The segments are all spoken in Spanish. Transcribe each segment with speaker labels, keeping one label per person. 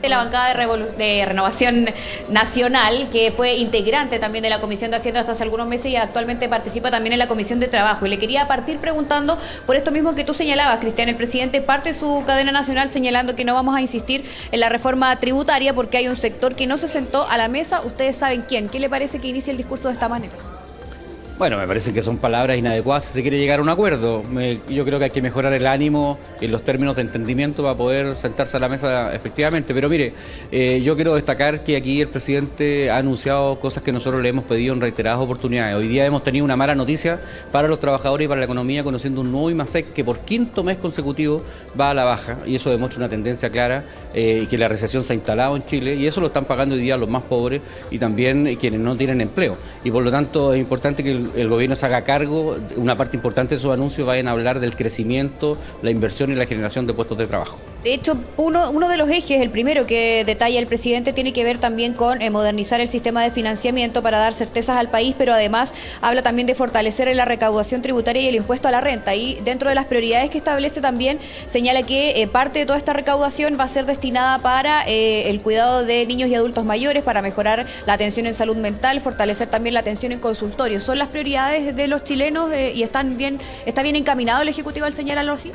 Speaker 1: De la bancada de Renovación Nacional, que fue integrante también de la Comisión de Hacienda hasta hace algunos meses y actualmente participa también en la Comisión de Trabajo. Y le quería partir preguntando por esto mismo que tú señalabas, Cristian. El presidente parte su cadena nacional señalando que no vamos a insistir en la reforma tributaria porque hay un sector que no se sentó a la mesa. Ustedes saben quién. ¿Qué le parece que inicie el discurso de esta manera?
Speaker 2: Bueno, me parece que son palabras inadecuadas si se quiere llegar a un acuerdo. Yo creo que hay que mejorar el ánimo en los términos de entendimiento para poder sentarse a la mesa efectivamente. Pero mire, yo quiero destacar que aquí el presidente ha anunciado cosas que nosotros le hemos pedido en reiteradas oportunidades. Hoy día hemos tenido una mala noticia para los trabajadores y para la economía, conociendo un nuevo IMASEC que por quinto mes consecutivo va a la baja. Y eso demuestra una tendencia clara, que la recesión se ha instalado en Chile y eso lo están pagando hoy día los más pobres y también quienes no tienen empleo. Y por lo tanto es importante que el gobierno se haga cargo, una parte importante de sus anuncios vayan a hablar del crecimiento, la inversión y la generación de puestos de trabajo.
Speaker 1: De hecho, uno de los ejes, el primero que detalla el presidente, tiene que ver también con modernizar el sistema de financiamiento para dar certezas al país, pero además habla también de fortalecer la recaudación tributaria y el impuesto a la renta. Y dentro de las prioridades que establece también señala que parte de toda esta recaudación va a ser destinada para el cuidado de niños y adultos mayores, para mejorar la atención en salud mental, fortalecer también la atención en consultorios. Son las prioridades de los chilenos y está bien encaminado el Ejecutivo al señalarlo así.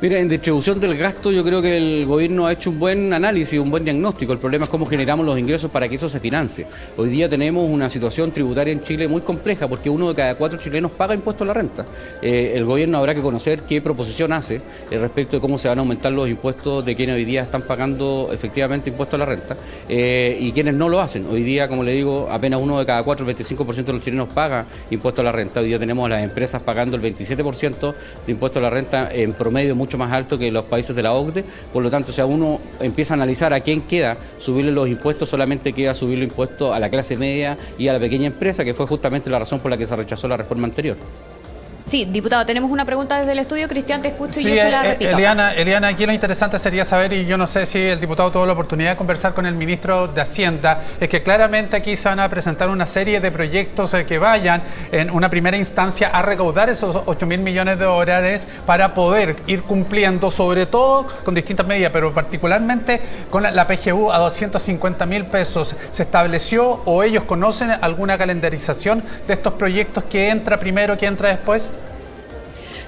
Speaker 2: Mira, en distribución del gasto yo creo que el gobierno ha hecho un buen análisis, un buen diagnóstico. El problema es cómo generamos los ingresos para que eso se financie. Hoy día tenemos una situación tributaria en Chile muy compleja porque 1 de cada 4 chilenos paga impuesto a la renta. El gobierno habrá que conocer qué proposición hace respecto de cómo se van a aumentar los impuestos de quienes hoy día están pagando efectivamente impuesto a la renta y quienes no lo hacen. Hoy día, como le digo, apenas 1 de cada 4, el 25% de los chilenos paga impuesto a la renta. Hoy día tenemos a las empresas pagando el 27% de impuesto a la renta en promedio mucho más alto que los países de la OCDE, por lo tanto, si uno empieza a analizar a quién queda subirle los impuestos, solamente queda subir los impuestos a la clase media y a la pequeña empresa, que fue justamente la razón por la que se rechazó la reforma anterior.
Speaker 1: Sí, diputado, tenemos una pregunta desde el estudio. Cristian, te escucho y yo se la repito.
Speaker 3: Eliana, aquí lo interesante sería saber, y yo no sé si el diputado tuvo la oportunidad de conversar con el ministro de Hacienda, es que claramente aquí se van a presentar una serie de proyectos que vayan en una primera instancia a recaudar esos 8.000 millones de dólares para poder ir cumpliendo, sobre todo con distintas medidas, pero particularmente con la PGU a 250.000 pesos. ¿Se estableció o ellos conocen alguna calendarización de estos proyectos? ¿Qué entra primero, qué entra después?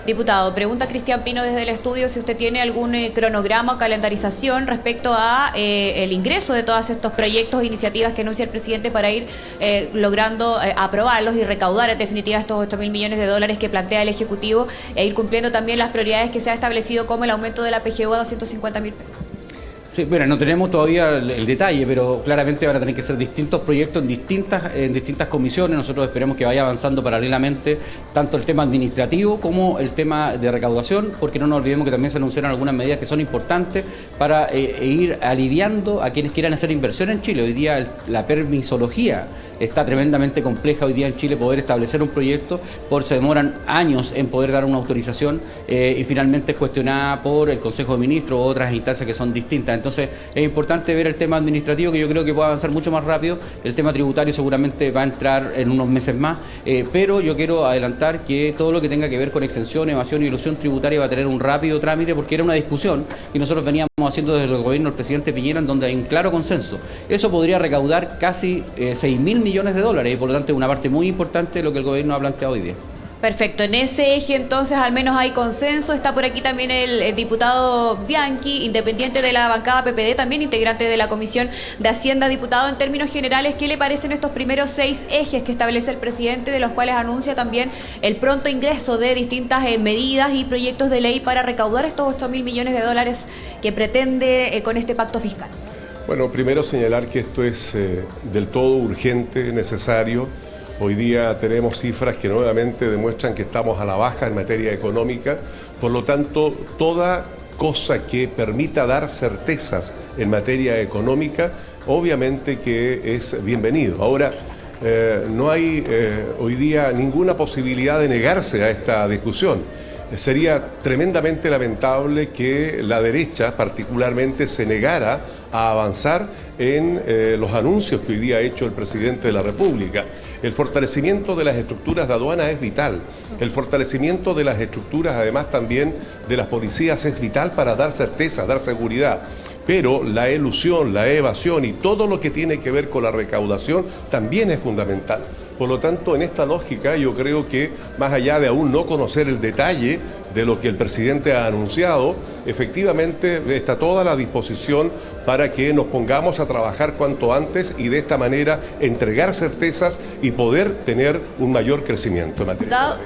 Speaker 1: Diputado, pregunta Cristian Pino desde el estudio si usted tiene algún cronograma o calendarización respecto a el ingreso de todos estos proyectos e iniciativas que anuncia el presidente para ir logrando aprobarlos y recaudar en definitiva estos 8.000 millones de dólares que plantea el Ejecutivo e ir cumpliendo también las prioridades que se ha establecido como el aumento de la PGU a 250.000 pesos.
Speaker 2: Sí, bueno, no tenemos todavía el detalle, pero claramente van a tener que ser distintos proyectos en distintas comisiones. Nosotros esperemos que vaya avanzando paralelamente tanto el tema administrativo como el tema de recaudación, porque no nos olvidemos que también se anunciaron algunas medidas que son importantes para ir aliviando a quienes quieran hacer inversión en Chile. Hoy día la permisología está tremendamente compleja hoy día en Chile poder establecer un proyecto, se demoran años en poder dar una autorización y finalmente es cuestionada por el Consejo de Ministros u otras instancias que son distintas. Entonces es importante ver el tema administrativo, que yo creo que puede avanzar mucho más rápido. El tema tributario seguramente va a entrar en unos meses más, pero yo quiero adelantar que todo lo que tenga que ver con exención, evasión y ilusión tributaria va a tener un rápido trámite, porque era una discusión que nosotros veníamos haciendo desde el gobierno del presidente Piñera, en donde hay un claro consenso. Eso podría recaudar casi 6.000 millones de dólares y por lo tanto es una parte muy importante de lo que el gobierno ha planteado hoy día.
Speaker 1: Perfecto, en ese eje entonces al menos hay consenso. Está por aquí también el diputado Bianchi, independiente de la bancada PPD, también integrante de la Comisión de Hacienda. Diputado, en términos generales, ¿qué le parecen estos primeros 6 ejes que establece el presidente, de los cuales anuncia también el pronto ingreso de distintas medidas y proyectos de ley para recaudar estos 8.000 millones de dólares que pretende con este pacto fiscal?
Speaker 4: Bueno, primero señalar que esto es del todo urgente, necesario. Hoy día tenemos cifras que nuevamente demuestran que estamos a la baja en materia económica, por lo tanto, toda cosa que permita dar certezas en materia económica, obviamente que es bienvenido. Ahora, no hay hoy día ninguna posibilidad de negarse a esta discusión. Sería tremendamente lamentable que la derecha particularmente se negara a avanzar en los anuncios que hoy día ha hecho el presidente de la República. El fortalecimiento de las estructuras de aduana es vital. El fortalecimiento de las estructuras, además también de las policías, es vital para dar certeza, dar seguridad. pero la elusión, la evasión y todo lo que tiene que ver con la recaudación también es fundamental. Por lo tanto, en esta lógica yo creo que más allá de aún no conocer el detalle de lo que el presidente ha anunciado, efectivamente está toda la disposición para que nos pongamos a trabajar cuanto antes y de esta manera entregar certezas y poder tener un mayor crecimiento en materia.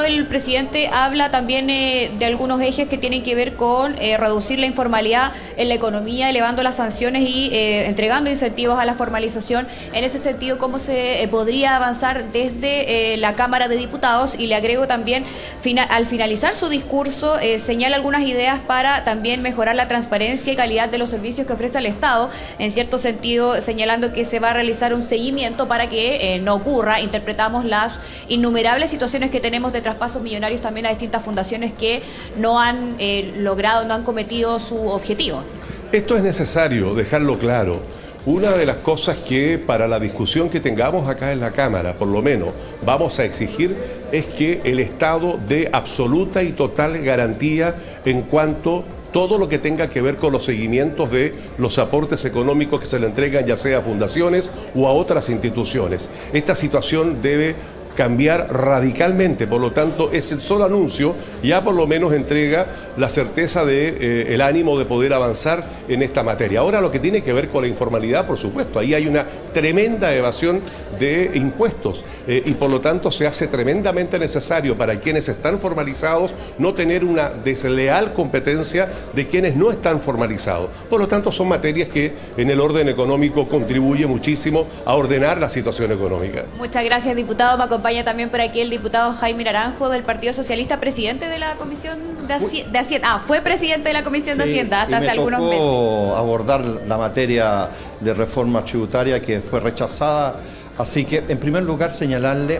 Speaker 1: El presidente habla también de algunos ejes que tienen que ver con reducir la informalidad en la economía, elevando las sanciones y entregando incentivos a la formalización. En ese sentido, ¿cómo se podría avanzar desde la Cámara de Diputados? Y le agrego también, al finalizar su discurso, señala algunas ideas para también mejorar la transparencia y calidad de los servicios que ofrece el Estado, en cierto sentido señalando que se va a realizar un seguimiento para que no ocurra. Interpretamos las innumerables situaciones que tenemos de traspasos millonarios también a distintas fundaciones que no han logrado, no han cometido su objetivo.
Speaker 4: Esto es necesario dejarlo claro. Una de las cosas que para la discusión que tengamos acá en la Cámara, por lo menos, vamos a exigir es que el Estado dé absoluta y total garantía en cuanto todo lo que tenga que ver con los seguimientos de los aportes económicos que se le entregan ya sea a fundaciones o a otras instituciones. Esta situación debe cambiar radicalmente, por lo tanto es el solo anuncio, ya por lo menos entrega la certeza de el ánimo de poder avanzar en esta materia. Ahora lo que tiene que ver con la informalidad, por supuesto, ahí hay una tremenda evasión de impuestos y por lo tanto se hace tremendamente necesario para quienes están formalizados no tener una desleal competencia de quienes no están formalizados. Por lo tanto son materias que en el orden económico contribuye muchísimo a ordenar la situación económica.
Speaker 1: Muchas gracias, diputado. Me acompaña también por aquí el diputado Jaime Naranjo del Partido Socialista, presidente de la Comisión de Hacienda. Fue presidente de la Comisión de Hacienda hasta hace algunos meses.
Speaker 5: Abordar la materia de reforma tributaria que fue rechazada. Así que, en primer lugar, señalarle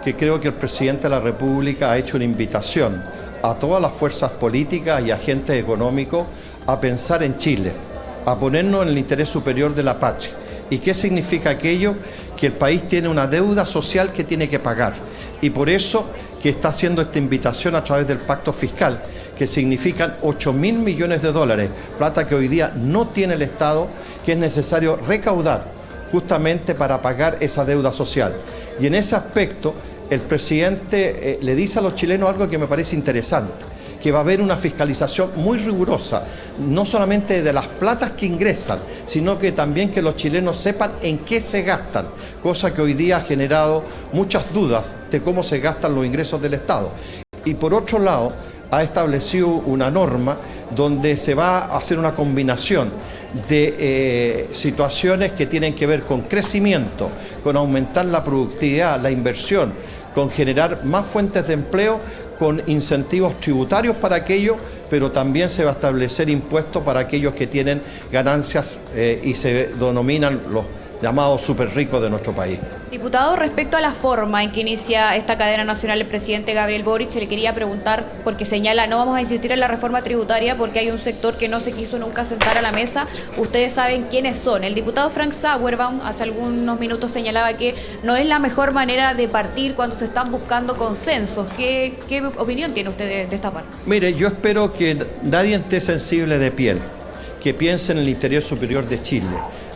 Speaker 5: que creo que el presidente de la República ha hecho una invitación a todas las fuerzas políticas y agentes económicos a pensar en Chile, a ponernos en el interés superior de la patria. ¿Y qué significa aquello? Que el país tiene una deuda social que tiene que pagar. Y por eso que está haciendo esta invitación a través del pacto fiscal, que significan 8.000 millones de dólares, plata que hoy día no tiene el Estado, que es necesario recaudar justamente para pagar esa deuda social. Y en ese aspecto, el presidente le dice a los chilenos algo que me parece interesante, que va a haber una fiscalización muy rigurosa, no solamente de las platas que ingresan, sino que también que los chilenos sepan en qué se gastan, cosa que hoy día ha generado muchas dudas de cómo se gastan los ingresos del Estado. Y por otro lado, ha establecido una norma donde se va a hacer una combinación de situaciones que tienen que ver con crecimiento, con aumentar la productividad, la inversión, con generar más fuentes de empleo, con incentivos tributarios para aquello, pero también se va a establecer impuestos para aquellos que tienen ganancias y se denominan los llamados súper ricos de nuestro país.
Speaker 1: Diputado, respecto a la forma en que inicia esta cadena nacional el presidente Gabriel Boric, le quería preguntar, porque señala, no vamos a insistir en la reforma tributaria porque hay un sector que no se quiso nunca sentar a la mesa. Ustedes saben quiénes son. El diputado Frank Sauerbaum hace algunos minutos señalaba que no es la mejor manera de partir cuando se están buscando consensos. ¿Qué opinión tiene usted de esta parte?
Speaker 5: Mire, yo espero que nadie esté sensible de piel, que piense en el interior superior de Chile.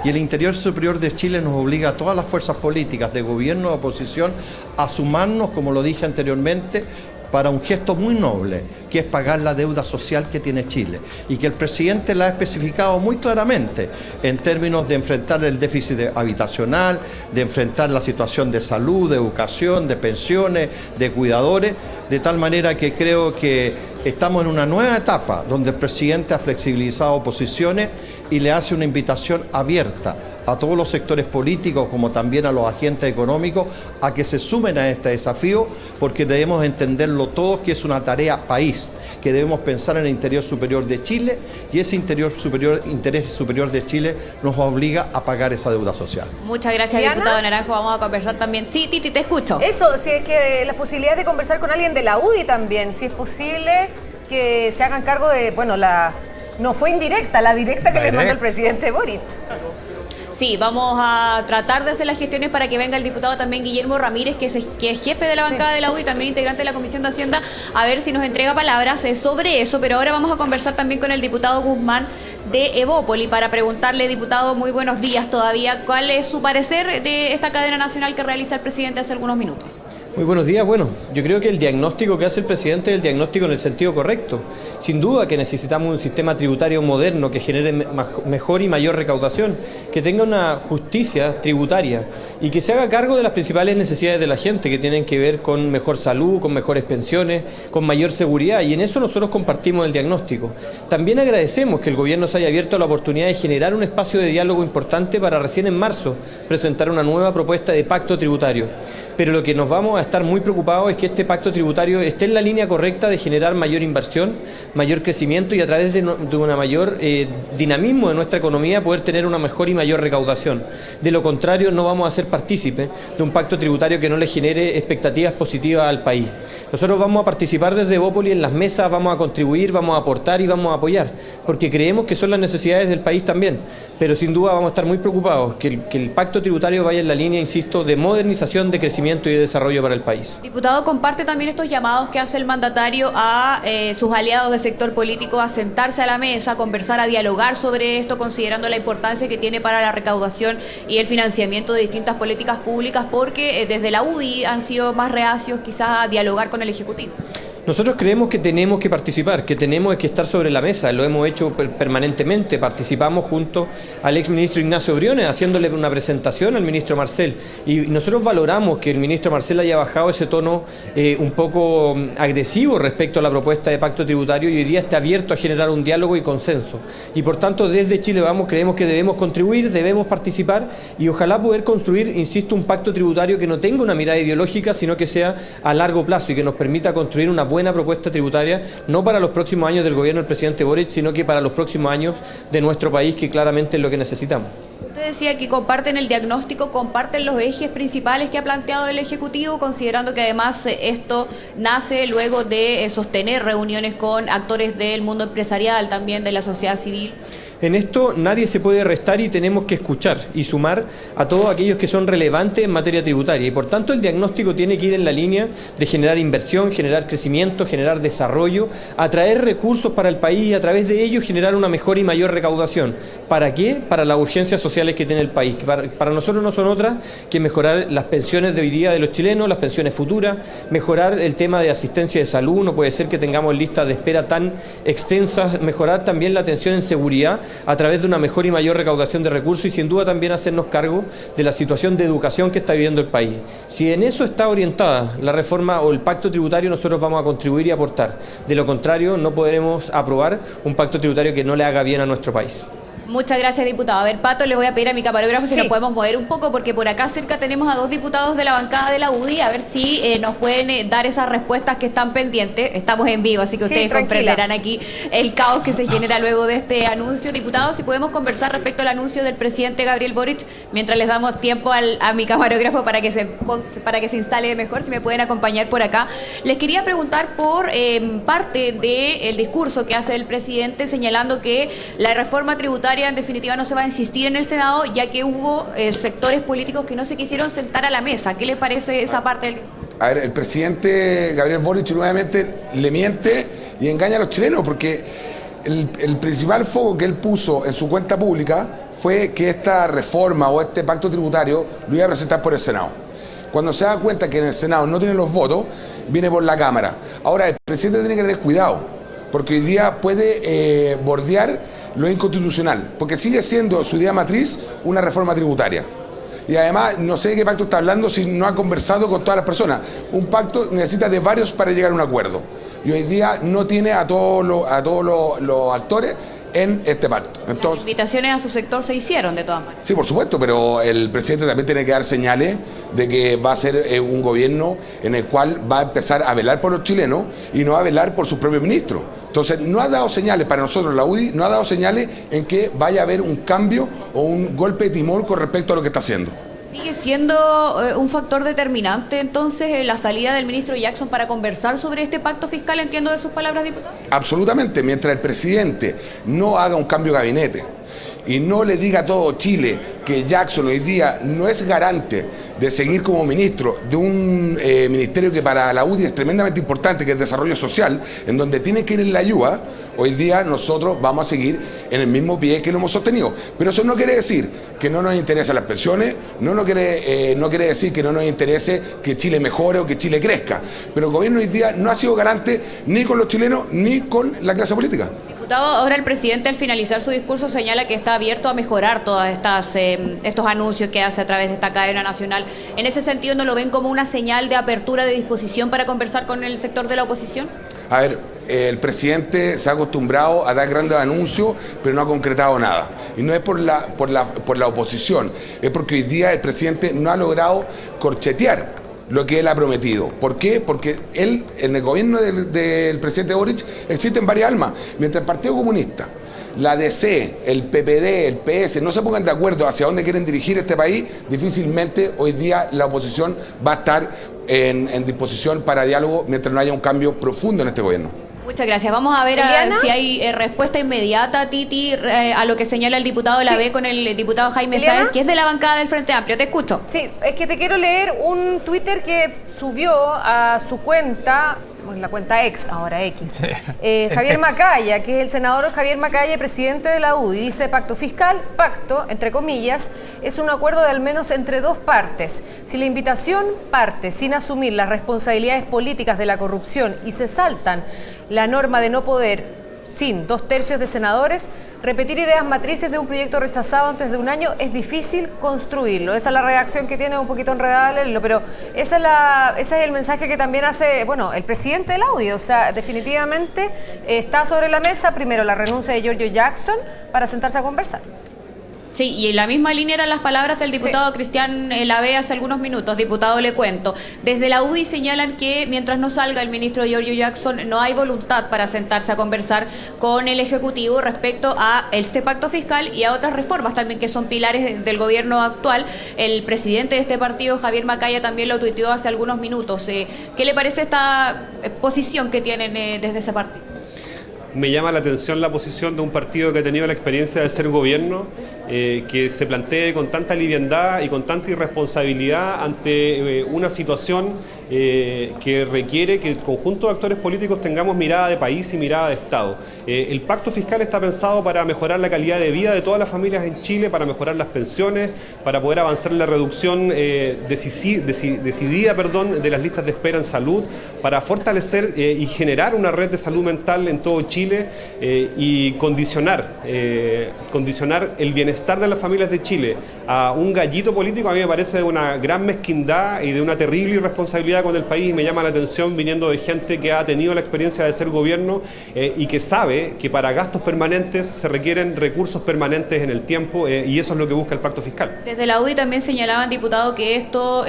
Speaker 5: Y el interior superior de Chile nos obliga a todas las fuerzas políticas de gobierno y oposición a sumarnos, como lo dije anteriormente, para un gesto muy noble, que es pagar la deuda social que tiene Chile. Y que el presidente la ha especificado muy claramente en términos de enfrentar el déficit habitacional, de enfrentar la situación de salud, de educación, de pensiones, de cuidadores, de tal manera que creo que estamos en una nueva etapa donde el presidente ha flexibilizado posiciones y le hace una invitación abierta a todos los sectores políticos como también a los agentes económicos a que se sumen a este desafío, porque debemos entenderlo todos que es una tarea país, que debemos pensar en el interior superior de Chile y ese interés superior de Chile nos obliga a pagar esa deuda social.
Speaker 1: Muchas gracias, diputado Naranjo. Vamos a conversar también. Sí, Titi, te escucho.
Speaker 6: Eso, si es que la posibilidad de conversar con alguien de la UDI también, si es posible que se hagan cargo de, bueno, no fue indirecta, la directa que les manda el presidente Boric.
Speaker 1: Sí, vamos a tratar de hacer las gestiones para que venga el diputado también Guillermo Ramírez, que es jefe de la bancada de la UDI, también integrante de la Comisión de Hacienda, a ver si nos entrega palabras sobre eso. Pero ahora vamos a conversar también con el diputado Guzmán de Evópoli para preguntarle, diputado, muy buenos días todavía, ¿cuál es su parecer de esta cadena nacional que realiza el presidente hace algunos minutos?
Speaker 7: Muy buenos días. Bueno, yo creo que el diagnóstico que hace el presidente es el diagnóstico en el sentido correcto. Sin duda que necesitamos un sistema tributario moderno que genere mejor y mayor recaudación, que tenga una justicia tributaria y que se haga cargo de las principales necesidades de la gente, que tienen que ver con mejor salud, con mejores pensiones, con mayor seguridad, y en eso nosotros compartimos el diagnóstico. También agradecemos que el gobierno se haya abierto a la oportunidad de generar un espacio de diálogo importante para recién en marzo presentar una nueva propuesta de pacto tributario. Pero lo que nos vamos a estar muy preocupados es que este pacto tributario esté en la línea correcta de generar mayor inversión, mayor crecimiento y a través de una mayor dinamismo de nuestra economía poder tener una mejor y mayor recaudación. De lo contrario, no vamos a ser partícipes de un pacto tributario que no le genere expectativas positivas al país. Nosotros vamos a participar desde Evópoli en las mesas, vamos a contribuir, vamos a aportar y vamos a apoyar, porque creemos que son las necesidades del país también. Pero sin duda vamos a estar muy preocupados que el pacto tributario vaya en la línea, insisto, de modernización, de crecimiento y de desarrollo para el país.
Speaker 1: Diputado, ¿comparte también estos llamados que hace el mandatario a sus aliados del sector político a sentarse a la mesa, a conversar, a dialogar sobre esto, considerando la importancia que tiene para la recaudación y el financiamiento de distintas políticas públicas, porque desde la UDI han sido más reacios quizás a dialogar con el Ejecutivo?
Speaker 7: Nosotros creemos que tenemos que participar, que tenemos que estar sobre la mesa, lo hemos hecho permanentemente, participamos junto al exministro Ignacio Briones haciéndole una presentación al ministro Marcel, y nosotros valoramos que el ministro Marcel haya bajado ese tono un poco agresivo respecto a la propuesta de pacto tributario y hoy día está abierto a generar un diálogo y consenso, y por tanto desde Chile Vamos creemos que debemos contribuir, debemos participar y ojalá poder construir, insisto, un pacto tributario que no tenga una mirada ideológica, sino que sea a largo plazo y que nos permita construir una buena propuesta tributaria, no para los próximos años del gobierno del presidente Boric, sino que para los próximos años de nuestro país, que claramente es lo que necesitamos.
Speaker 1: Usted decía que comparten el diagnóstico, comparten los ejes principales que ha planteado el Ejecutivo, considerando que además esto nace luego de sostener reuniones con actores del mundo empresarial, también de la sociedad civil.
Speaker 7: En esto nadie se puede restar y tenemos que escuchar y sumar a todos aquellos que son relevantes en materia tributaria. Y por tanto el diagnóstico tiene que ir en la línea de generar inversión, generar crecimiento, generar desarrollo, atraer recursos para el país y a través de ello generar una mejor y mayor recaudación. ¿Para qué? Para las urgencias sociales que tiene el país. Para nosotros no son otras que mejorar las pensiones de hoy día de los chilenos, las pensiones futuras, mejorar el tema de asistencia de salud, no puede ser que tengamos listas de espera tan extensas, mejorar también la atención en seguridad a través de una mejor y mayor recaudación de recursos y sin duda también hacernos cargo de la situación de educación que está viviendo el país. Si en eso está orientada la reforma o el pacto tributario, nosotros vamos a contribuir y aportar. De lo contrario, no podremos aprobar un pacto tributario que no le haga bien a nuestro país.
Speaker 1: Muchas gracias, diputado. A ver, Pato, le voy a pedir a mi camarógrafo si nos podemos mover un poco, porque por acá cerca tenemos a dos diputados de la bancada de la UDI, a ver si nos pueden dar esas respuestas que están pendientes. Estamos en vivo, así que ustedes comprenderán aquí el caos que se genera luego de este anuncio. Diputados, si podemos conversar respecto al anuncio del presidente Gabriel Boric, mientras les damos tiempo a mi camarógrafo para que se instale mejor, si me pueden acompañar por acá. Les quería preguntar por parte del discurso que hace el presidente, señalando que la reforma tributaria en definitiva no se va a insistir en el Senado, ya que hubo sectores políticos que no se quisieron sentar a la mesa. ¿Qué le parece esa parte?
Speaker 8: A ver, el presidente Gabriel Boric nuevamente le miente y engaña a los chilenos, porque el principal foco que él puso en su cuenta pública fue que esta reforma o este pacto tributario lo iba a presentar por el Senado. Cuando se da cuenta que en el Senado no tiene los votos, viene por la Cámara. Ahora, el presidente tiene que tener cuidado, porque hoy día puede bordear lo inconstitucional, porque sigue siendo su idea matriz una reforma tributaria. Y además, no sé de qué pacto está hablando si no ha conversado con todas las personas. Un pacto necesita de varios para llegar a un acuerdo. Y hoy día no tiene a todos los actores en este pacto. Entonces,
Speaker 1: las invitaciones a su sector se hicieron de todas maneras.
Speaker 8: Sí, por supuesto, pero el presidente también tiene que dar señales de que va a ser un gobierno en el cual va a empezar a velar por los chilenos y no a velar por sus propios ministros. Entonces, no ha dado señales para nosotros, la UDI, no ha dado señales en que vaya a haber un cambio o un golpe de timón con respecto a lo que está haciendo.
Speaker 1: ¿Sigue siendo un factor determinante entonces la salida del ministro Jackson para conversar sobre este pacto fiscal, entiendo de sus palabras, diputado?
Speaker 8: Absolutamente, mientras el presidente no haga un cambio de gabinete y no le diga a todo Chile que Jackson hoy día no es garante de seguir como ministro de un ministerio que para la UDI es tremendamente importante, que es desarrollo social, en donde tiene que ir en la ayuda, hoy día nosotros vamos a seguir en el mismo pie que lo hemos sostenido. Pero eso no quiere decir que no nos interesan las pensiones, no quiere decir que no nos interese que Chile mejore o que Chile crezca. Pero el gobierno hoy día no ha sido garante ni con los chilenos ni con la clase política.
Speaker 1: Diputado, ahora el presidente al finalizar su discurso señala que está abierto a mejorar todos estos anuncios que hace a través de esta cadena nacional. ¿En ese sentido no lo ven como una señal de apertura, de disposición para conversar con el sector de la oposición?
Speaker 8: A ver, el presidente se ha acostumbrado a dar grandes anuncios, pero no ha concretado nada. Y no es por la oposición, es porque hoy día el presidente no ha logrado corchetear lo que él ha prometido. ¿Por qué? Porque él, en el gobierno del presidente Boric, existen varias almas. Mientras el Partido Comunista, la DC, el PPD, el PS no se pongan de acuerdo hacia dónde quieren dirigir este país, difícilmente hoy día la oposición va a estar en disposición para diálogo mientras no haya un cambio profundo en este gobierno.
Speaker 1: Muchas gracias. Vamos a ver si hay respuesta inmediata, Titi, a lo que señala el diputado de la B con el diputado Jaime Sáez, que es de la bancada del Frente Amplio. Te escucho.
Speaker 6: Sí, es que te quiero leer un Twitter que subió a su cuenta, la cuenta ex, ahora X, Javier Macaya, que es el senador Javier Macaya, presidente de la UDI, dice: pacto fiscal, pacto, entre comillas, es un acuerdo de al menos entre dos partes. Si la invitación parte sin asumir las responsabilidades políticas de la corrupción y se saltan la norma de no poder sin 2/3 de senadores, repetir ideas matrices de un proyecto rechazado antes de un año es difícil construirlo. Esa es la reacción que tiene, un poquito enredada, pero ese es el mensaje que también hace, bueno, el presidente del audio. O sea, definitivamente está sobre la mesa primero la renuncia de Giorgio Jackson para sentarse a conversar.
Speaker 1: Sí, y en la misma línea eran las palabras del diputado Cristian Lavé hace algunos minutos. Diputado, le cuento. Desde la UDI señalan que mientras no salga el ministro Giorgio Jackson, no hay voluntad para sentarse a conversar con el Ejecutivo respecto a este pacto fiscal y a otras reformas también que son pilares del gobierno actual. El presidente de este partido, Javier Macaya, también lo tuiteó hace algunos minutos. ¿Qué le parece esta posición que tienen desde ese partido?
Speaker 9: Me llama la atención la posición de un partido que ha tenido la experiencia de ser gobierno, que se plantee con tanta liviandad y con tanta irresponsabilidad ante una situación que requiere que el conjunto de actores políticos tengamos mirada de país y mirada de Estado. El pacto fiscal está pensado para mejorar la calidad de vida de todas las familias en Chile, para mejorar las pensiones, para poder avanzar en la reducción decidida de las listas de espera en salud, para fortalecer y generar una red de salud mental en todo Chile y condicionar el bienestar de las familias de Chile a un gallito político. A mí me parece de una gran mezquindad y de una terrible irresponsabilidad con el país, y me llama la atención viniendo de gente que ha tenido la experiencia de ser gobierno y que sabe que para gastos permanentes se requieren recursos permanentes en el tiempo, y eso es lo que busca el pacto fiscal.
Speaker 1: Desde la UDI también señalaban, diputado, que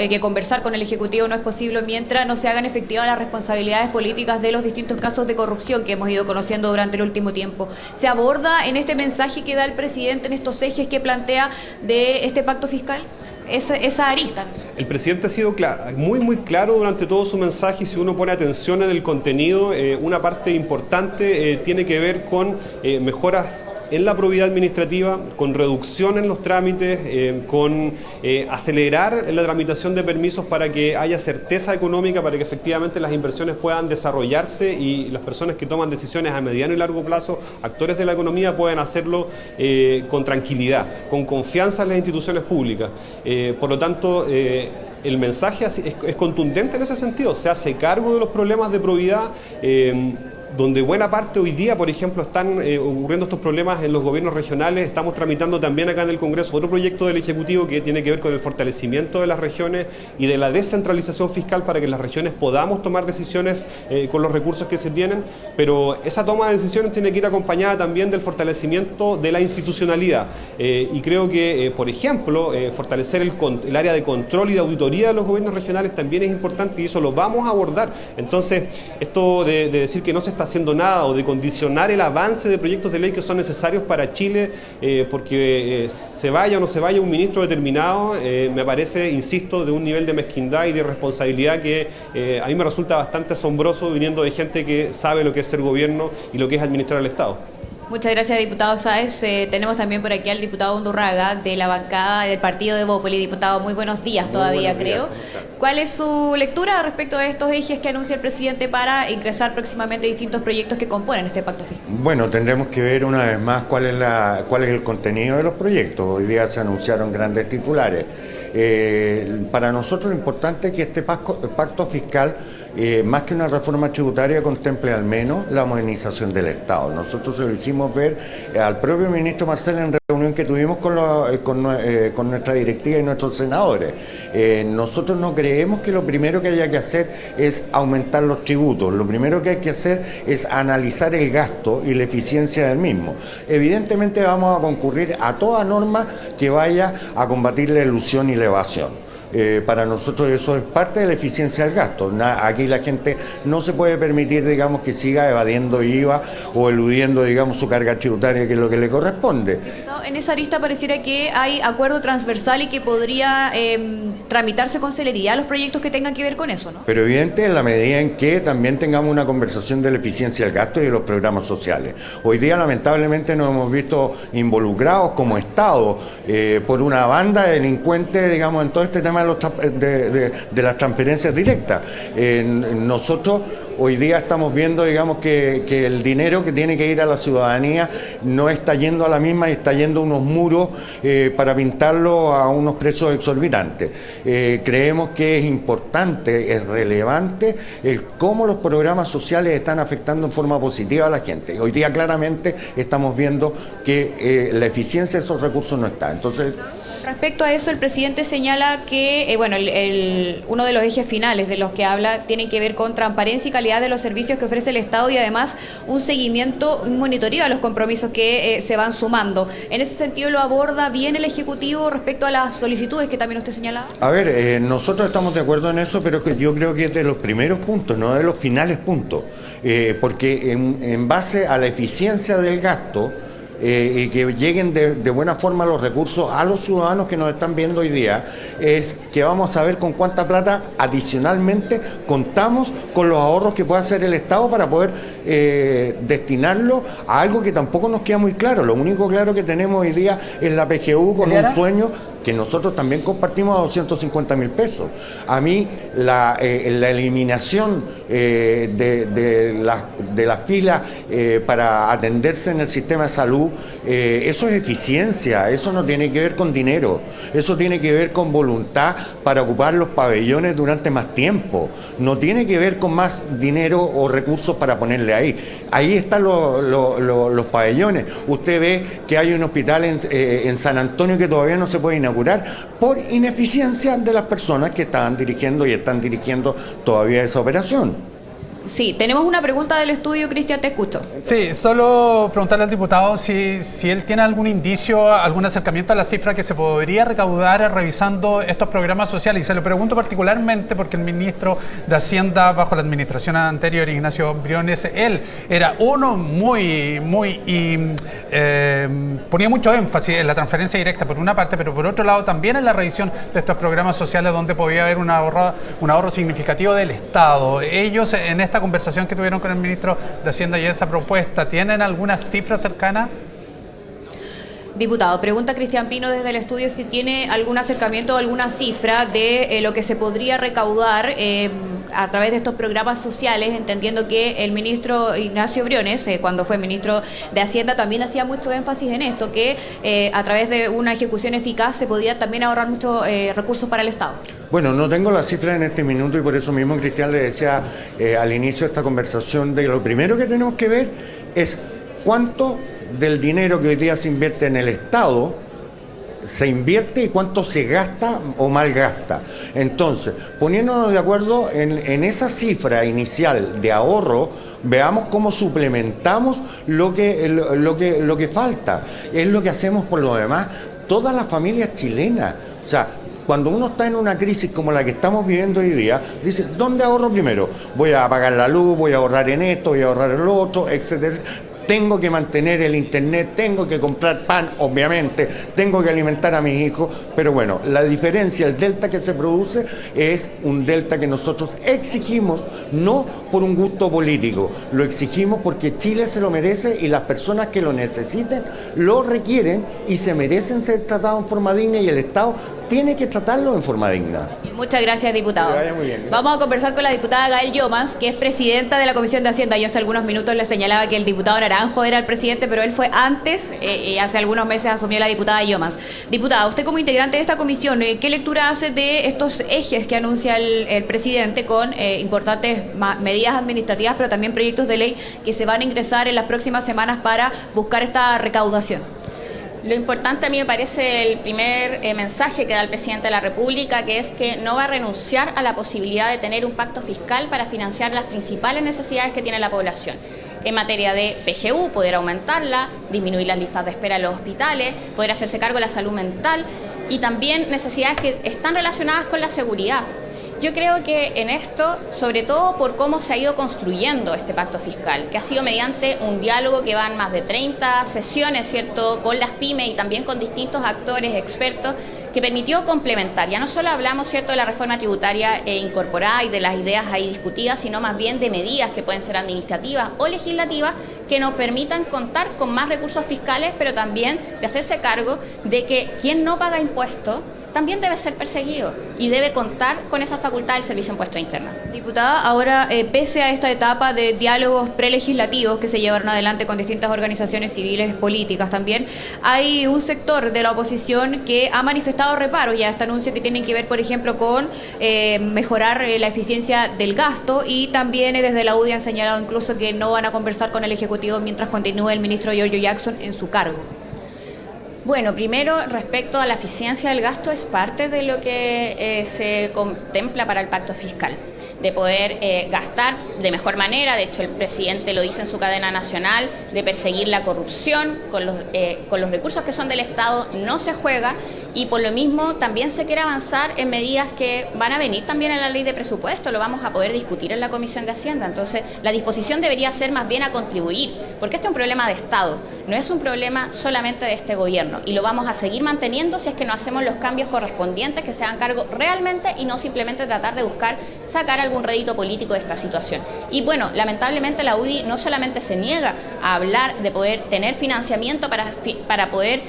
Speaker 1: que conversar con el Ejecutivo no es posible mientras no se hagan efectivas las responsabilidades políticas de los distintos casos de corrupción que hemos ido conociendo durante el último tiempo. ¿Se aborda en este mensaje que da el presidente, en estos ejes que plantea de este pacto fiscal, esa arista?
Speaker 9: El presidente ha sido muy claro durante todo su mensaje, y si uno pone atención en el contenido, una parte importante tiene que ver con mejoras en la probidad administrativa, con reducción en los trámites, con acelerar la tramitación de permisos para que haya certeza económica, para que efectivamente las inversiones puedan desarrollarse y las personas que toman decisiones a mediano y largo plazo, actores de la economía, puedan hacerlo con tranquilidad, con confianza en las instituciones públicas. Por lo tanto, el mensaje es contundente en ese sentido. Se hace cargo de los problemas de probidad, donde buena parte hoy día, por ejemplo, están ocurriendo estos problemas en los gobiernos regionales. Estamos tramitando también acá en el Congreso otro proyecto del Ejecutivo que tiene que ver con el fortalecimiento de las regiones y de la descentralización fiscal para que en las regiones podamos tomar decisiones con los recursos que se tienen, pero esa toma de decisiones tiene que ir acompañada también del fortalecimiento de la institucionalidad. Y creo que, por ejemplo, fortalecer el área de control y de auditoría de los gobiernos regionales también es importante, y eso lo vamos a abordar. Entonces, esto de decir que no se está haciendo nada o de condicionar el avance de proyectos de ley que son necesarios para Chile porque se vaya o no se vaya un ministro determinado, me parece, insisto, de un nivel de mezquindad y de irresponsabilidad que a mí me resulta bastante asombroso viniendo de gente que sabe lo que es ser gobierno y lo que es administrar el Estado.
Speaker 1: Muchas gracias, diputado Sáez. Tenemos también por aquí al diputado Undurraga de la bancada del partido de Bópoli. Diputado, muy buenos días todavía, creo. ¿Cuál es su lectura respecto a estos ejes que anuncia el presidente para ingresar próximamente distintos proyectos que componen este pacto fiscal?
Speaker 10: Bueno, tendremos que ver una vez más cuál es el contenido de los proyectos. Hoy día se anunciaron grandes titulares. Para nosotros lo importante es que este pacto fiscal, más que una reforma tributaria, contemple al menos la modernización del Estado. Nosotros se lo hicimos ver al propio ministro Marcel en reunión que tuvimos con nuestra directiva y nuestros senadores. Nosotros no creemos que lo primero que haya que hacer es aumentar los tributos. Lo primero que hay que hacer es analizar el gasto y la eficiencia del mismo. Evidentemente vamos a concurrir a toda norma que vaya a combatir la elusión y la evasión. Para nosotros eso es parte de la eficiencia del gasto. Aquí la gente no se puede permitir, digamos, que siga evadiendo IVA o eludiendo, digamos, su carga tributaria, que es lo que le corresponde.
Speaker 1: En esa arista pareciera que hay acuerdo transversal y que podría tramitarse con celeridad los proyectos que tengan que ver con eso, ¿no?
Speaker 10: Pero evidente en la medida en que también tengamos una conversación de la eficiencia del gasto y de los programas sociales. Hoy día lamentablemente nos hemos visto involucrados como Estado por una banda de delincuentes, digamos, en todo este tema de las transferencias directas. Nosotros hoy día estamos viendo, digamos, que el dinero que tiene que ir a la ciudadanía no está yendo a la misma y está yendo a unos muros para pintarlo a unos precios exorbitantes. Creemos que es importante, es relevante cómo los programas sociales están afectando en forma positiva a la gente. Hoy día claramente estamos viendo que la eficiencia de esos recursos no está. Entonces,
Speaker 1: respecto a eso, el presidente señala que uno de los ejes finales de los que habla tienen que ver con transparencia y calidad de los servicios que ofrece el Estado y además un seguimiento, un monitoreo a los compromisos que se van sumando. En ese sentido, ¿lo aborda bien el Ejecutivo respecto a las solicitudes que también usted señalaba?
Speaker 10: A ver, nosotros estamos de acuerdo en eso, pero yo creo que es de los primeros puntos, no de los finales puntos, porque en base a la eficiencia del gasto, y que lleguen de buena forma los recursos a los ciudadanos que nos están viendo hoy día, es que vamos a ver con cuánta plata adicionalmente contamos con los ahorros que puede hacer el Estado para poder destinarlo a algo que tampoco nos queda muy claro. Lo único claro que tenemos hoy día es la PGU con un sueño que nosotros también compartimos a 250.000 pesos. A mí la eliminación de las filas para atenderse en el sistema de salud, eso es eficiencia, eso no tiene que ver con dinero, eso tiene que ver con voluntad para ocupar los pabellones durante más tiempo, no tiene que ver con más dinero o recursos para ponerle ahí. Ahí están los pabellones. Usted ve que hay un hospital en San Antonio que todavía no se puede inaugurar por ineficiencia de las personas que estaban dirigiendo y están dirigiendo todavía esa operación.
Speaker 1: Sí, tenemos una pregunta del estudio, Cristian, te escucho.
Speaker 3: Sí, solo preguntarle al diputado si él tiene algún indicio, algún acercamiento a la cifra que se podría recaudar revisando estos programas sociales. Y se lo pregunto particularmente porque el ministro de Hacienda bajo la administración anterior, Ignacio Briones, él era uno ponía mucho énfasis en la transferencia directa por una parte, pero por otro lado también en la revisión de estos programas sociales donde podía haber un ahorro significativo del Estado. Ellos en esta conversación que tuvieron con el ministro de Hacienda y esa propuesta, ¿tienen alguna cifra cercana?
Speaker 1: Diputado, pregunta Cristian Pino desde el estudio si tiene algún acercamiento o alguna cifra de lo que se podría recaudar a través de estos programas sociales, entendiendo que el ministro Ignacio Briones, cuando fue ministro de Hacienda, también hacía mucho énfasis en esto, que a través de una ejecución eficaz se podía también ahorrar muchos recursos para el Estado.
Speaker 10: Bueno, no tengo la cifra en este minuto y por eso mismo Cristian le decía al inicio de esta conversación de que lo primero que tenemos que ver es cuánto del dinero que hoy día se invierte en el Estado se invierte y cuánto se gasta o malgasta. Entonces, poniéndonos de acuerdo en esa cifra inicial de ahorro, veamos cómo suplementamos lo que falta. Es lo que hacemos por lo demás todas las familias chilenas. O sea, cuando uno está en una crisis como la que estamos viviendo hoy día, dice, ¿dónde ahorro primero? Voy a apagar la luz, voy a ahorrar en esto, voy a ahorrar en lo otro, etcétera. Tengo que mantener el internet, tengo que comprar pan, obviamente, tengo que alimentar a mis hijos, pero bueno, la diferencia, el delta que se produce es un delta que nosotros exigimos, no por un gusto político, lo exigimos porque Chile se lo merece y las personas que lo necesiten lo requieren y se merecen ser tratados en forma digna y el Estado tiene que tratarlo en forma digna.
Speaker 1: Muchas gracias, diputado.
Speaker 10: Que vaya muy bien.
Speaker 1: Vamos a conversar con la diputada Gael Llomas, que es presidenta de la Comisión de Hacienda. Yo hace algunos minutos le señalaba que el diputado Naranjo era el presidente, pero él fue antes y hace algunos meses asumió la diputada Llomas. Diputada, usted como integrante de esta comisión, ¿qué lectura hace de estos ejes que anuncia el presidente con importantes medidas administrativas, pero también proyectos de ley que se van a ingresar en las próximas semanas para buscar esta recaudación?
Speaker 11: Lo importante a mí me parece el primer mensaje que da el presidente de la República, que es que no va a renunciar a la posibilidad de tener un pacto fiscal para financiar las principales necesidades que tiene la población. En materia de PGU, poder aumentarla, disminuir las listas de espera en los hospitales, poder hacerse cargo de la salud mental y también necesidades que están relacionadas con la seguridad. Yo creo que en esto, sobre todo por cómo se ha ido construyendo este pacto fiscal, que ha sido mediante un diálogo que van más de 30 sesiones, ¿cierto?, con las pymes y también con distintos actores, expertos, que permitió complementar. Ya no solo hablamos, ¿cierto?, de la reforma tributaria incorporada y de las ideas ahí discutidas, sino más bien de medidas que pueden ser administrativas o legislativas que nos permitan contar con más recursos fiscales, pero también de hacerse cargo de que quien no paga impuestos también debe ser perseguido y debe contar con esa facultad del Servicio de Impuesto Interno.
Speaker 1: Diputada, ahora, pese a esta etapa de diálogos prelegislativos que se llevaron adelante con distintas organizaciones civiles, políticas también, hay un sector de la oposición que ha manifestado reparos ya a este anuncio que tienen que ver, por ejemplo, con mejorar la eficiencia del gasto y también desde la UDI han señalado incluso que no van a conversar con el Ejecutivo mientras continúe el ministro Giorgio Jackson en su cargo.
Speaker 11: Bueno, primero, respecto a la eficiencia del gasto, es parte de lo que se contempla para el pacto fiscal, de poder gastar de mejor manera. De hecho, el presidente lo dice en su cadena nacional, de perseguir la corrupción con los recursos que son del Estado, no se juega. Y por lo mismo también se quiere avanzar en medidas que van a venir también en la ley de presupuesto, lo vamos a poder discutir en la Comisión de Hacienda. Entonces, la disposición debería ser más bien a contribuir, porque este es un problema de Estado, no es un problema solamente de este gobierno. Y lo vamos a seguir manteniendo si es que no hacemos los cambios correspondientes que se hagan cargo realmente y no simplemente tratar de buscar sacar algún rédito político de esta situación. Y bueno, lamentablemente la UDI no solamente se niega a hablar de poder tener financiamiento para poder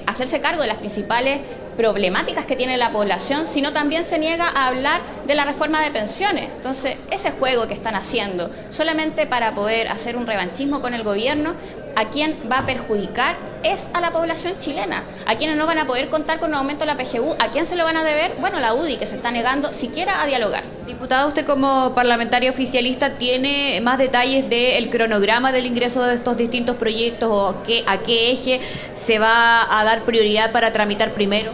Speaker 11: hacerse cargo de las principales problemáticas que tiene la población, sino también se niega a hablar de la reforma de pensiones. Entonces, ese juego que están haciendo solamente para poder hacer un revanchismo con el gobierno, a quien va a perjudicar es a la población chilena, a quienes no van a poder contar con un aumento de la PGU. ¿A quién se lo van a deber? Bueno, la UDI, que se está negando siquiera a dialogar.
Speaker 1: Diputada, usted como parlamentaria oficialista, ¿tiene más detalles del cronograma del ingreso de estos distintos proyectos o a qué eje se va a dar prioridad para tramitar primero?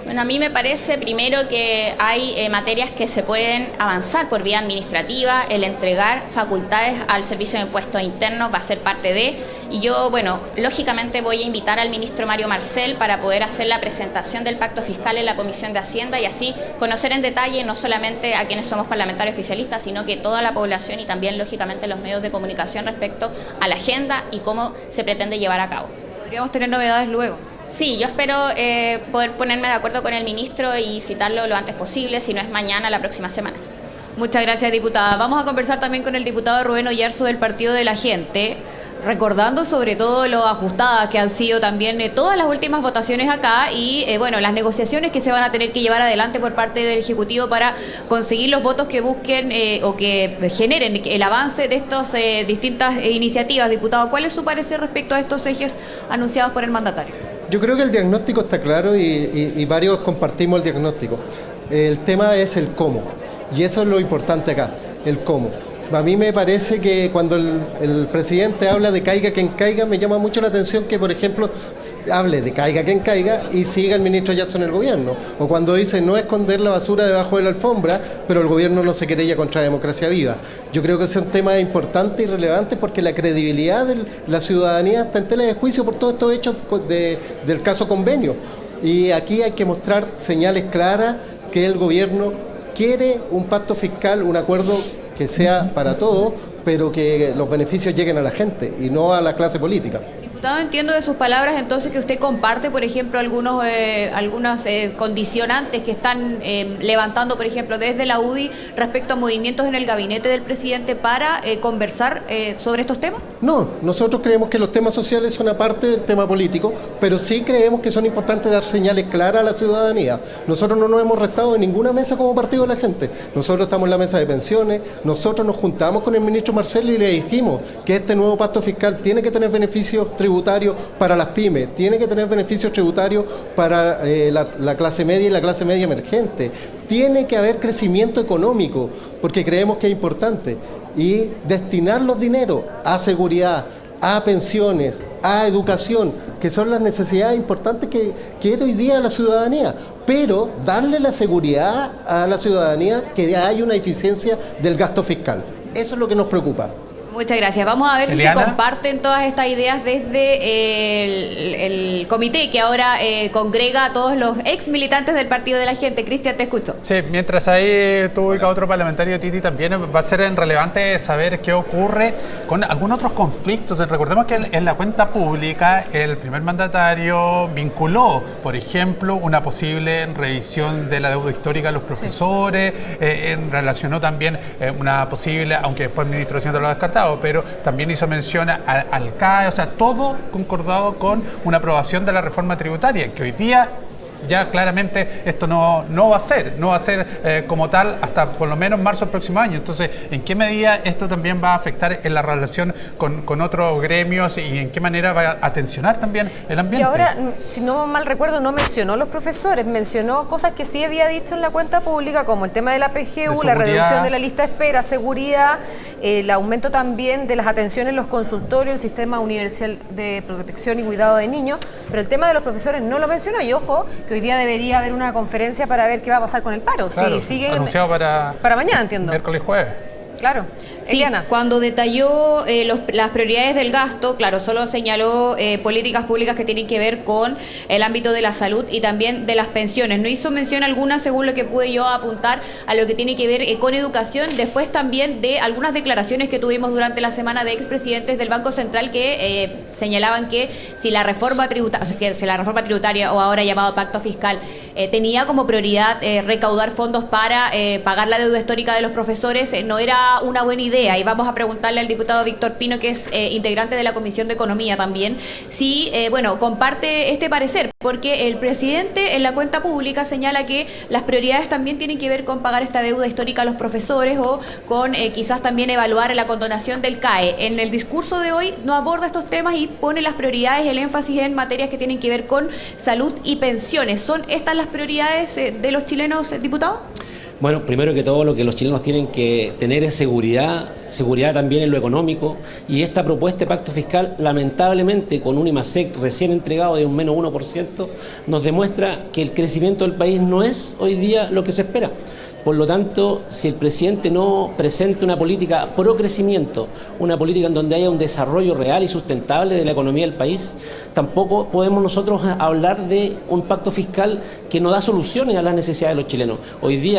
Speaker 11: Bueno, a mí me parece primero que hay materias que se pueden avanzar por vía administrativa, el entregar facultades al Servicio de Impuestos Internos va a ser parte de, y yo, bueno, lógicamente voy a invitar al ministro Mario Marcel para poder hacer la presentación del pacto fiscal en la Comisión de Hacienda y así conocer en detalle no solamente a quienes somos parlamentarios oficialistas, sino que toda la población y también, lógicamente, los medios de comunicación respecto a la agenda y cómo se pretende llevar a cabo.
Speaker 1: ¿Podríamos tener novedades luego?
Speaker 11: Sí, yo espero poder ponerme de acuerdo con el ministro y citarlo lo antes posible, si no es mañana, la próxima semana.
Speaker 1: Muchas gracias, diputada. Vamos a conversar también con el diputado Rubén Oyarzo del Partido de la Gente, recordando sobre todo lo ajustadas que han sido también todas las últimas votaciones acá y bueno, las negociaciones que se van a tener que llevar adelante por parte del Ejecutivo para conseguir los votos que busquen o que generen el avance de estas distintas iniciativas. Diputado, ¿cuál es su parecer respecto a estos ejes anunciados por el mandatario?
Speaker 12: Yo creo que el diagnóstico está claro y varios compartimos el diagnóstico. El tema es el cómo, y eso es lo importante acá, el cómo. A mí me parece que cuando el presidente habla de caiga quien caiga, me llama mucho la atención que, por ejemplo, hable de caiga quien caiga y siga el ministro Jackson en el gobierno. O cuando dice no esconder la basura debajo de la alfombra, pero el gobierno no se querella contra la democracia viva. Yo creo que ese es un tema importante y relevante porque la credibilidad de la ciudadanía está en tela de juicio por todos estos hechos del caso Convenio. Y aquí hay que mostrar señales claras que el gobierno quiere un pacto fiscal, un acuerdo que sea para todos, pero que los beneficios lleguen a la gente y no a la clase política.
Speaker 1: Diputado, entiendo de sus palabras entonces que usted comparte, por ejemplo, algunas condicionantes que están levantando, por ejemplo, desde la UDI respecto a movimientos en el gabinete del presidente para conversar sobre estos temas.
Speaker 12: No, nosotros creemos que los temas sociales son aparte del tema político, pero sí creemos que son importantes dar señales claras a la ciudadanía. Nosotros no nos hemos restado en ninguna mesa como Partido de la Gente. Nosotros estamos en la mesa de pensiones, nosotros nos juntamos con el ministro Marcel y le dijimos que este nuevo pacto fiscal tiene que tener beneficios tributarios para las pymes, tiene que tener beneficios tributarios para la clase media y la clase media emergente. Tiene que haber crecimiento económico, porque creemos que es importante. Y destinar los dineros a seguridad, a pensiones, a educación, que son las necesidades importantes que quiere hoy día la ciudadanía, pero darle la seguridad a la ciudadanía que hay una eficiencia del gasto fiscal. Eso es lo que nos preocupa.
Speaker 1: Muchas gracias. Vamos a ver
Speaker 3: Eliana,
Speaker 1: si se comparten todas estas ideas desde el comité que ahora congrega a todos los ex militantes del Partido de la Gente. Cristian, te escucho.
Speaker 3: Sí, mientras ahí tú ubicas otro parlamentario, Titi, también va a ser relevante saber qué ocurre con algunos otros conflictos. Recordemos que en la cuenta pública el primer mandatario vinculó, por ejemplo, una posible revisión de la deuda histórica de los profesores, relacionó también una posible, aunque después el ministro de Hacienda lo ha descartado, pero también hizo mención al CAE, o sea, todo concordado con una aprobación de la reforma tributaria, que hoy día ya claramente esto no va a ser como tal hasta por lo menos marzo del próximo año. Entonces, ¿en qué medida esto también va a afectar en la relación con otros gremios y en qué manera va a tensionar también el ambiente?
Speaker 6: Y ahora, si no mal recuerdo, no mencionó los profesores, mencionó cosas que sí había dicho en la cuenta pública, como el tema de la PGU, la reducción de la lista de espera, seguridad, el aumento también de las atenciones en los consultorios, el sistema universal de protección y cuidado de niños, pero el tema de los profesores no lo mencionó. Y ojo, que hoy día debería haber una conferencia para ver qué va a pasar con el paro.
Speaker 3: Claro,
Speaker 6: si siguen,
Speaker 3: anunciado para
Speaker 6: mañana, entiendo.
Speaker 3: Miércoles y jueves.
Speaker 6: Claro.
Speaker 1: Sí, cuando detalló las prioridades del gasto, claro, solo señaló políticas públicas que tienen que ver con el ámbito de la salud y también de las pensiones. No hizo mención alguna, según lo que pude yo apuntar, a lo que tiene que ver con educación. Después también de algunas declaraciones que tuvimos durante la semana de expresidentes del Banco Central que señalaban que si la reforma tributaria o ahora llamado pacto fiscal tenía como prioridad recaudar fondos para pagar la deuda histórica de los profesores, no era una buena idea. Y vamos a preguntarle al diputado Víctor Pino, que es integrante de la Comisión de Economía también, si comparte este parecer, porque el presidente en la cuenta pública señala que las prioridades también tienen que ver con pagar esta deuda histórica a los profesores o con quizás también evaluar la condonación del CAE. En el discurso de hoy no aborda estos temas y pone las prioridades, el énfasis en materias que tienen que ver con salud y pensiones. ¿Son estas las prioridades de los chilenos, diputado?
Speaker 13: Bueno, primero que todo lo que los chilenos tienen que tener es seguridad también en lo económico, y esta propuesta de pacto fiscal, lamentablemente con un IMASEC recién entregado de un menos 1%, nos demuestra que el crecimiento del país no es hoy día lo que se espera. Por lo tanto, si el presidente no presenta una política pro crecimiento, una política en donde haya un desarrollo real y sustentable de la economía del país, tampoco podemos nosotros hablar de un pacto fiscal que no da soluciones a las necesidades de los chilenos. Hoy día